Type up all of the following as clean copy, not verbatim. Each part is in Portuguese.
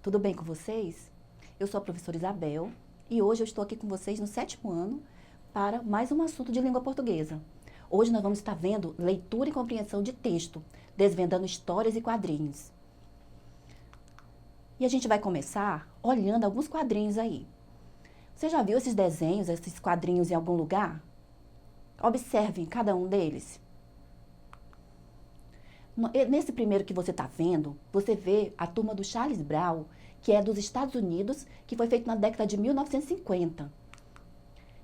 tudo bem com vocês? Eu sou a professora Isabel e hoje eu estou aqui com vocês no 7º ano para mais um assunto de língua portuguesa. Hoje nós vamos estar vendo leitura e compreensão de texto, desvendando histórias e quadrinhos. E a gente vai começar olhando alguns quadrinhos aí. Você já viu esses desenhos, esses quadrinhos em algum lugar? Observem cada um deles. Nesse primeiro que você está vendo, você vê a turma do Charles Brown, que é dos Estados Unidos, que foi feito na década de 1950.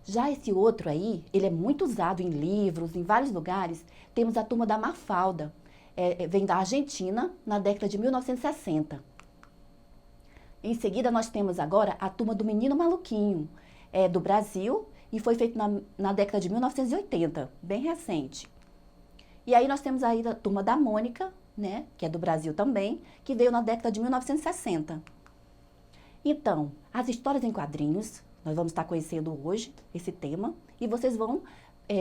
Já esse outro aí, ele é muito usado em livros, em vários lugares. Temos a turma da Mafalda, vem da Argentina, na década de 1960. Em seguida, nós temos agora a turma do Menino Maluquinho, do Brasil, e foi feito na década de 1980, bem recente. E aí nós temos aí a turma da Mônica, né, que é do Brasil também, que veio na década de 1960. Então, as histórias em quadrinhos, nós vamos estar conhecendo hoje esse tema, e vocês vão,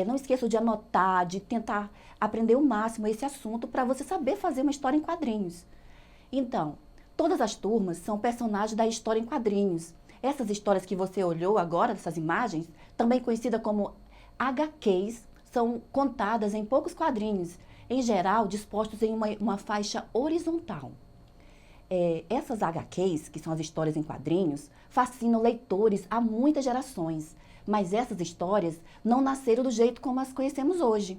não esqueçam de anotar, de tentar aprender o máximo esse assunto para você saber fazer uma história em quadrinhos. Então, todas as turmas são personagens da história em quadrinhos. Essas histórias que você olhou agora, essas imagens, também conhecidas como HQs, são contadas em poucos quadrinhos, em geral dispostos em uma faixa horizontal. Essas HQs, que são as histórias em quadrinhos, fascinam leitores há muitas gerações, mas essas histórias não nasceram do jeito como as conhecemos hoje.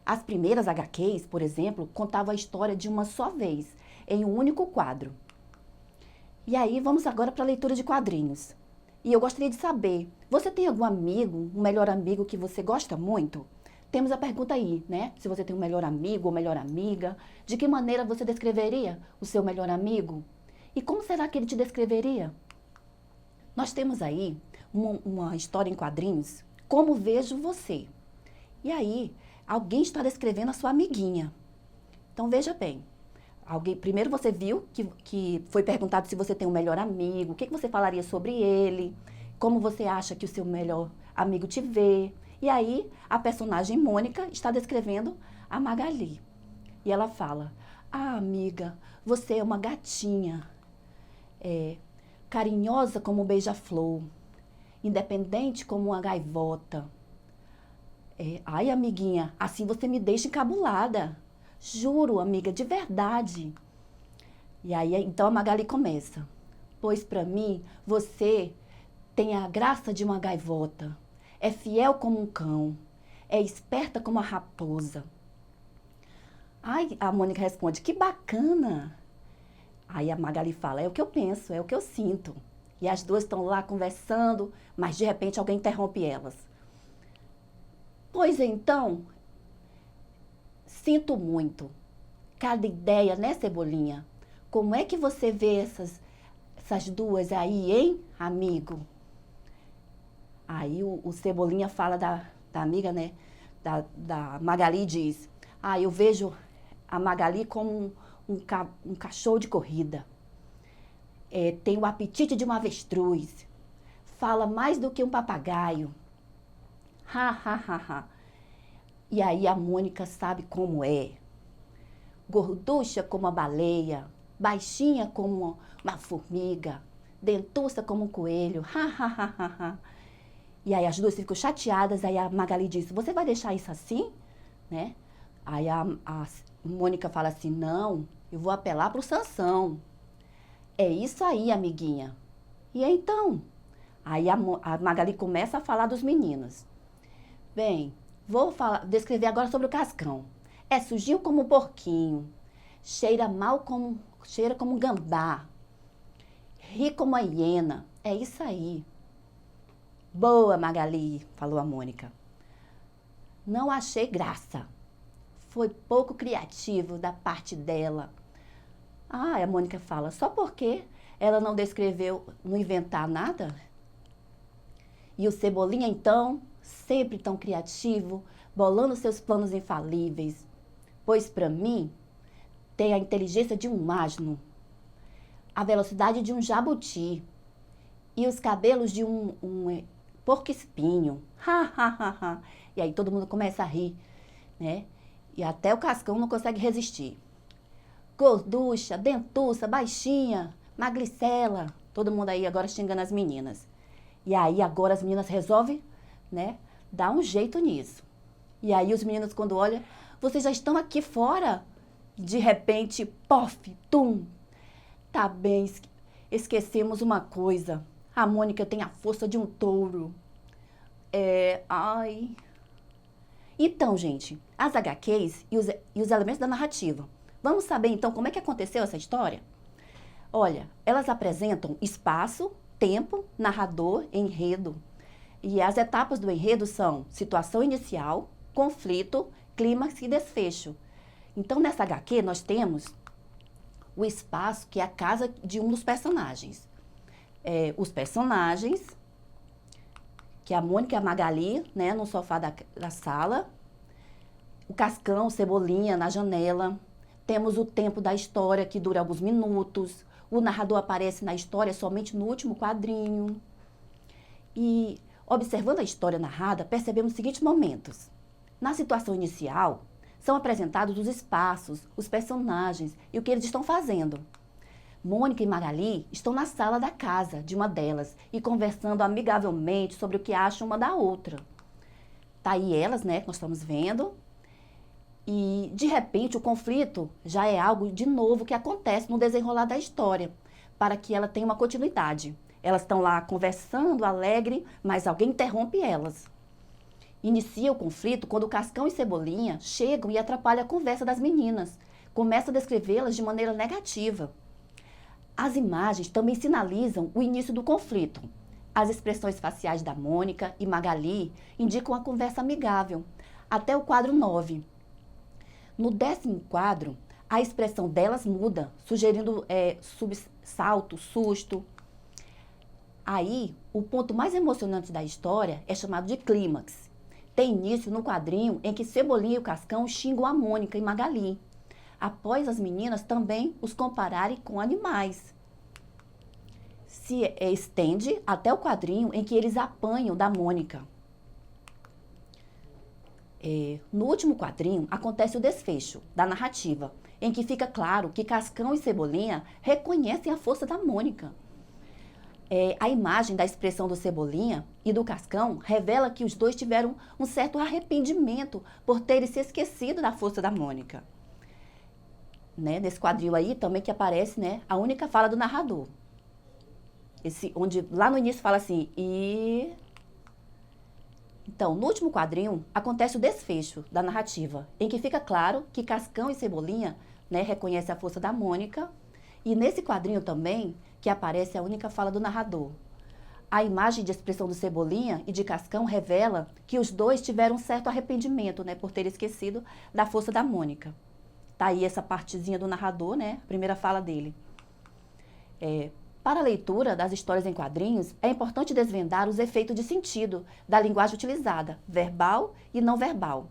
As primeiras HQs, por exemplo, contavam a história de uma só vez, em um único quadro. E aí, vamos agora para a leitura de quadrinhos. E eu gostaria de saber, você tem algum amigo, um melhor amigo que você gosta muito? Temos a pergunta aí, né? Se você tem um melhor amigo ou melhor amiga, de que maneira você descreveria o seu melhor amigo? E como será que ele te descreveria? Nós temos aí uma história em quadrinhos, Como Vejo Você. E aí, alguém está descrevendo a sua amiguinha. Então, veja bem. Primeiro você viu que foi perguntado se você tem um melhor amigo, o que você falaria sobre ele, como você acha que o seu melhor amigo te vê. E aí, a personagem Mônica está descrevendo a Magali. E ela fala, amiga, você é uma gatinha, carinhosa como um beija-flor, independente como uma gaivota. Ai, amiguinha, assim você me deixa encabulada. Juro, amiga, de verdade. E aí, então a Magali começa. Pois para mim, você tem a graça de uma gaivota. É fiel como um cão. É esperta como a raposa. Ai, a Mônica responde, que bacana. Aí a Magali fala, é o que eu penso, é o que eu sinto. E as duas estão lá conversando, mas de repente alguém interrompe elas. Pois então, sinto muito. Cada ideia, né, Cebolinha? Como é que você vê essas duas aí, hein, amigo? Aí o Cebolinha fala da amiga, né, da Magali e diz, eu vejo a Magali como um cachorro de corrida. Tem o apetite de uma avestruz. Fala mais do que um papagaio. Ha, ha, ha, ha. E aí a Mônica sabe como é. Gorducha como a baleia, baixinha como uma formiga, dentuça como um coelho. Ha, ha, ha, ha, ha. E aí as duas ficam chateadas, aí a Magali diz, você vai deixar isso assim? Né? Aí a Mônica fala assim, não, eu vou apelar pro Sansão. É isso aí, amiguinha. E então? Aí a Magali começa a falar dos meninos. Bem, vou descrever agora sobre o Cascão. É sujinho como um porquinho, cheira como um gambá, ri como uma hiena. É isso aí. Boa, Magali, falou a Mônica. Não achei graça. Foi pouco criativo da parte dela. A Mônica fala, só porque ela não descreveu, não inventar nada? E o Cebolinha, então, sempre tão criativo, bolando seus planos infalíveis. Pois, para mim, tem a inteligência de um asno, a velocidade de um jabuti e os cabelos de um porco-espinho. Ha, ha, ha, ha. E aí todo mundo começa a rir, né? E até o Cascão não consegue resistir. Gorducha, dentuça, baixinha, Magricela, todo mundo aí agora xingando as meninas. E aí agora as meninas resolvem, né, dar um jeito nisso. E aí os meninos quando olham, vocês já estão aqui fora? De repente, pof, tum. Tá bem, esquecemos uma coisa. A Mônica tem a força de um touro. Ai. Então, gente, as HQs e os elementos da narrativa. Vamos saber então como é que aconteceu essa história? Olha, elas apresentam espaço, tempo, narrador, enredo. E as etapas do enredo são situação inicial, conflito, clímax e desfecho. Então, nessa HQ, nós temos o espaço, que é a casa de um dos personagens. Os personagens, que é a Mônica e a Magali, né, no sofá da sala. O Cascão, o Cebolinha na janela. Temos o tempo da história, que dura alguns minutos. O narrador aparece na história somente no último quadrinho. E, observando a história narrada, percebemos os seguintes momentos. Na situação inicial, são apresentados os espaços, os personagens e o que eles estão fazendo. Mônica e Magali estão na sala da casa de uma delas e conversando amigavelmente sobre o que acham uma da outra. Tá aí elas, né, que nós estamos vendo. E, de repente, o conflito já é algo de novo que acontece no desenrolar da história, para que ela tenha uma continuidade. Elas estão lá conversando, alegre, mas alguém interrompe elas. Inicia o conflito quando Cascão e Cebolinha chegam e atrapalham a conversa das meninas. Começa a descrevê-las de maneira negativa. As imagens também sinalizam o início do conflito. As expressões faciais da Mônica e Magali indicam a conversa amigável, até o quadro 9. No 10º quadro, a expressão delas muda, sugerindo subsalto, susto. Aí, o ponto mais emocionante da história é chamado de clímax. Tem início no quadrinho em que Cebolinha e o Cascão xingam a Mônica e Magali, após as meninas também os compararem com animais. Se estende até o quadrinho em que eles apanham da Mônica. No último quadrinho, acontece o desfecho da narrativa, em que fica claro que Cascão e Cebolinha reconhecem a força da Mônica. A imagem da expressão do Cebolinha e do Cascão revela que os dois tiveram um certo arrependimento por terem se esquecido da força da Mônica. Né? Nesse quadril aí também que aparece, né, a única fala do narrador. Onde lá no início fala assim, Então, no último quadrinho, acontece o desfecho da narrativa, em que fica claro que Cascão e Cebolinha, né, reconhecem a força da Mônica, e nesse quadrinho também, que aparece a única fala do narrador. A imagem de expressão do Cebolinha e de Cascão revela que os dois tiveram um certo arrependimento, né, por terem esquecido da força da Mônica. Tá aí essa partezinha do narrador, né, a primeira fala dele. Para a leitura das histórias em quadrinhos, é importante desvendar os efeitos de sentido da linguagem utilizada, verbal e não verbal.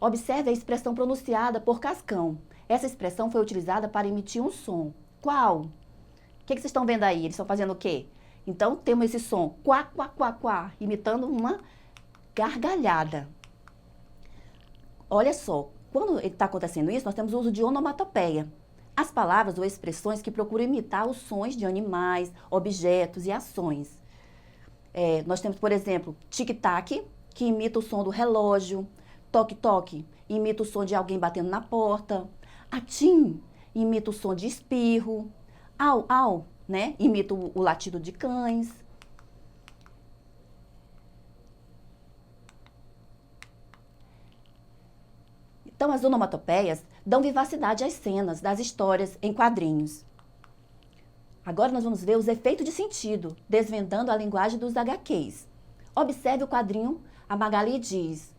Observe a expressão pronunciada por Cascão. Essa expressão foi utilizada para emitir um som. Qual? O que vocês estão vendo aí? Eles estão fazendo o quê? Então, temos esse som, quá, quá, quá, quá, imitando uma gargalhada. Olha só, quando está acontecendo isso, nós temos o uso de onomatopeia. As palavras ou expressões que procuram imitar os sons de animais, objetos e ações. Nós temos, por exemplo, tic-tac, que imita o som do relógio. Toque-toque, imita o som de alguém batendo na porta. Atim, imita o som de espirro. Au, né? Imita o latido de cães. Então, as onomatopeias dão vivacidade às cenas das histórias em quadrinhos. Agora nós vamos ver os efeitos de sentido, desvendando a linguagem dos HQs. Observe o quadrinho, a Magali diz,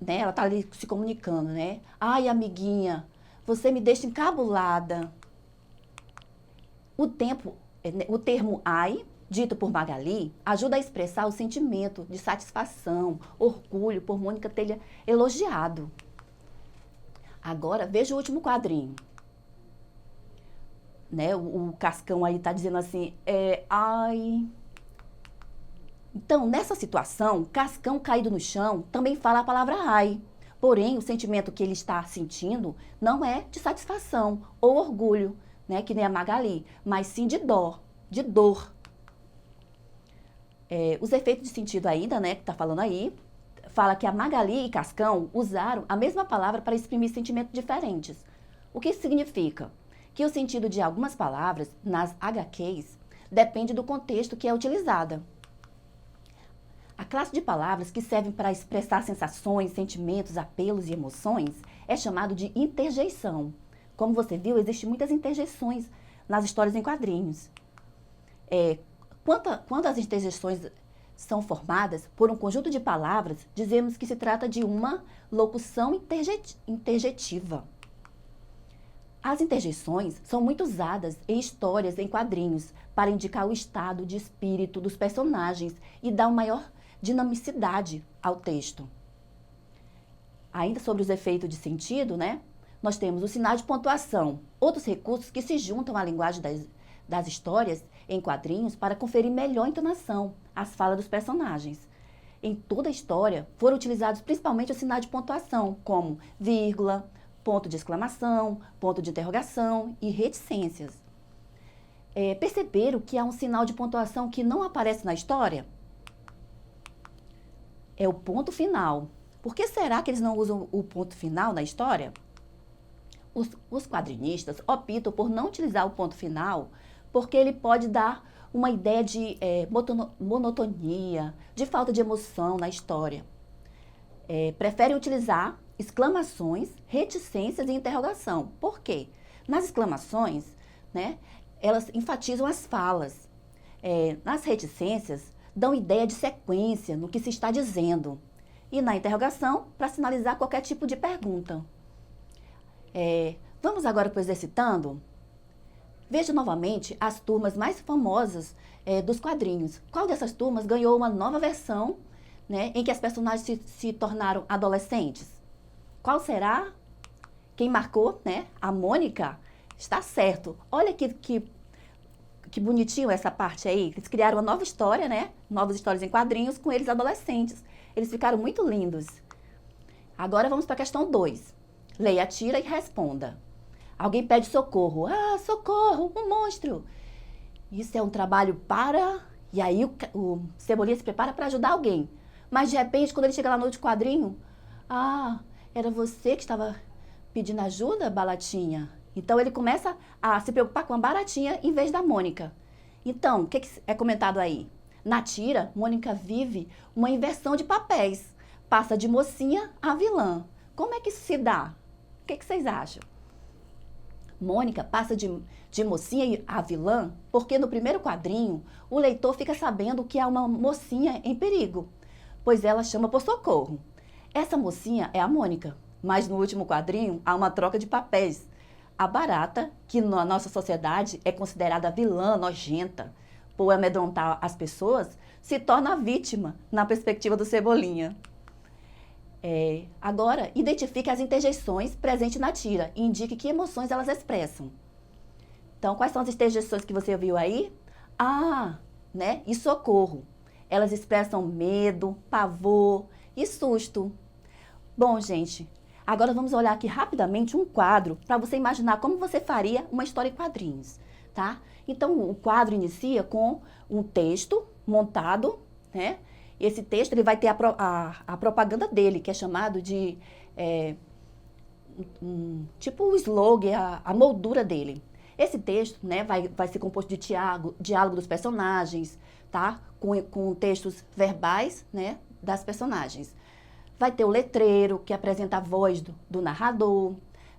né? Ela está ali se comunicando, né? Ai, amiguinha, você me deixa encabulada. O termo ai, dito por Magali, ajuda a expressar o sentimento de satisfação, orgulho por Mônica ter elogiado. Agora, veja o último quadrinho. Né? O Cascão aí está dizendo assim, ai. Então, nessa situação, Cascão caído no chão também fala a palavra ai. Porém, o sentimento que ele está sentindo não é de satisfação ou orgulho, né, que nem a Magali, mas sim de dó, de dor. Os efeitos de sentido ainda, né, que está falando aí, fala que a Magali e Cascão usaram a mesma palavra para exprimir sentimentos diferentes. O que isso significa? Que o sentido de algumas palavras nas HQs depende do contexto que é utilizada. A classe de palavras que servem para expressar sensações, sentimentos, apelos e emoções é chamado de interjeição. Como você viu, existem muitas interjeições nas histórias em quadrinhos. Quando as interjeições são formadas por um conjunto de palavras, dizemos que se trata de uma locução interjetiva. As interjeições são muito usadas em histórias em quadrinhos para indicar o estado de espírito dos personagens e dar uma maior dinamicidade ao texto. Ainda sobre os efeitos de sentido, né? Nós temos o sinal de pontuação, outros recursos que se juntam à linguagem das histórias em quadrinhos para conferir melhor entonação às falas dos personagens. Em toda a história, foram utilizados principalmente o sinal de pontuação, como vírgula, ponto de exclamação, ponto de interrogação e reticências. Perceberam que há um sinal de pontuação que não aparece na história? É o ponto final. Por que será que eles não usam o ponto final na história? Os quadrinistas optam por não utilizar o ponto final porque ele pode dar uma ideia de monotonia, de falta de emoção na história. Preferem utilizar exclamações, reticências e interrogação. Por quê? Nas exclamações, né, elas enfatizam as falas. Nas reticências, dão ideia de sequência no que se está dizendo. E na interrogação, para sinalizar qualquer tipo de pergunta. Vamos agora para o exercitando? Veja novamente as turmas mais famosas dos quadrinhos. Qual dessas turmas ganhou uma nova versão, né, em que as personagens se tornaram adolescentes? Qual será? Quem marcou, né? A Mônica? Está certo. Olha que bonitinho essa parte aí. Eles criaram uma nova história, né? Novas histórias em quadrinhos com eles adolescentes. Eles ficaram muito lindos. Agora vamos para a questão 2. Leia, tira e responda. Alguém pede socorro. Ah, socorro, um monstro. Isso é um trabalho para... E aí o Cebolinha se prepara para ajudar alguém. Mas de repente, quando ele chega lá no outro quadrinho... Ah, era você que estava pedindo ajuda, Baratinha? Então ele começa a se preocupar com a Baratinha em vez da Mônica. Então, o que é comentado aí? Na tira, Mônica vive uma inversão de papéis. Passa de mocinha a vilã. Como é que isso se dá? O que vocês acham? Mônica passa de mocinha a vilã porque no primeiro quadrinho o leitor fica sabendo que há uma mocinha em perigo, pois ela chama por socorro. Essa mocinha é a Mônica, mas no último quadrinho há uma troca de papéis. A Barata, que na nossa sociedade é considerada vilã nojenta por amedrontar as pessoas, se torna a vítima na perspectiva do Cebolinha. Agora, identifique as interjeições presentes na tira e indique que emoções elas expressam. Então, quais são as interjeições que você viu aí? Ah, né? E socorro. Elas expressam medo, pavor e susto. Bom, gente, agora vamos olhar aqui rapidamente um quadro para você imaginar como você faria uma história em quadrinhos, tá? Então, o quadro inicia com um texto montado, né? Esse texto ele vai ter a propaganda dele, que é chamado de, tipo o slogan, a moldura dele. Esse texto, né, vai ser composto de diálogo dos personagens, tá? Com textos verbais, né, das personagens. Vai ter o letreiro, que apresenta a voz do narrador,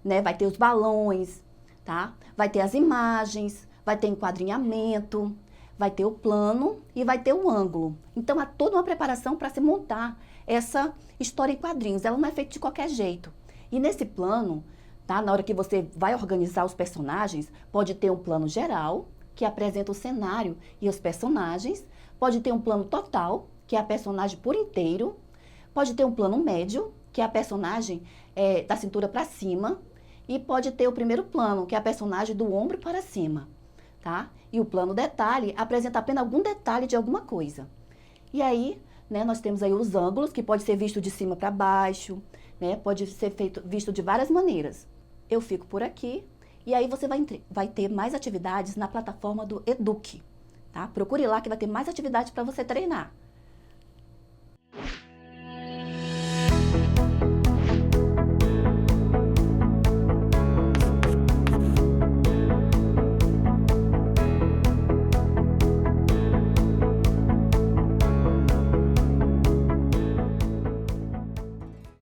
né? Vai ter os balões, tá? Vai ter as imagens, vai ter enquadrinhamento, vai ter o plano e vai ter o ângulo. Então, há toda uma preparação para se montar essa história em quadrinhos. Ela não é feita de qualquer jeito. E nesse plano, tá, na hora que você vai organizar os personagens, pode ter um plano geral, que apresenta o cenário e os personagens. Pode ter um plano total, que é a personagem por inteiro. Pode ter um plano médio, que é a personagem da cintura para cima. E pode ter o primeiro plano, que é a personagem do ombro para cima. Tá? E o plano detalhe apresenta apenas algum detalhe de alguma coisa. E aí, né, nós temos aí os ângulos, que pode ser visto de cima para baixo, né, pode ser visto de várias maneiras. Eu fico por aqui E aí você vai ter mais atividades na plataforma do Eduque, tá? Procure lá que vai ter mais atividades para você treinar.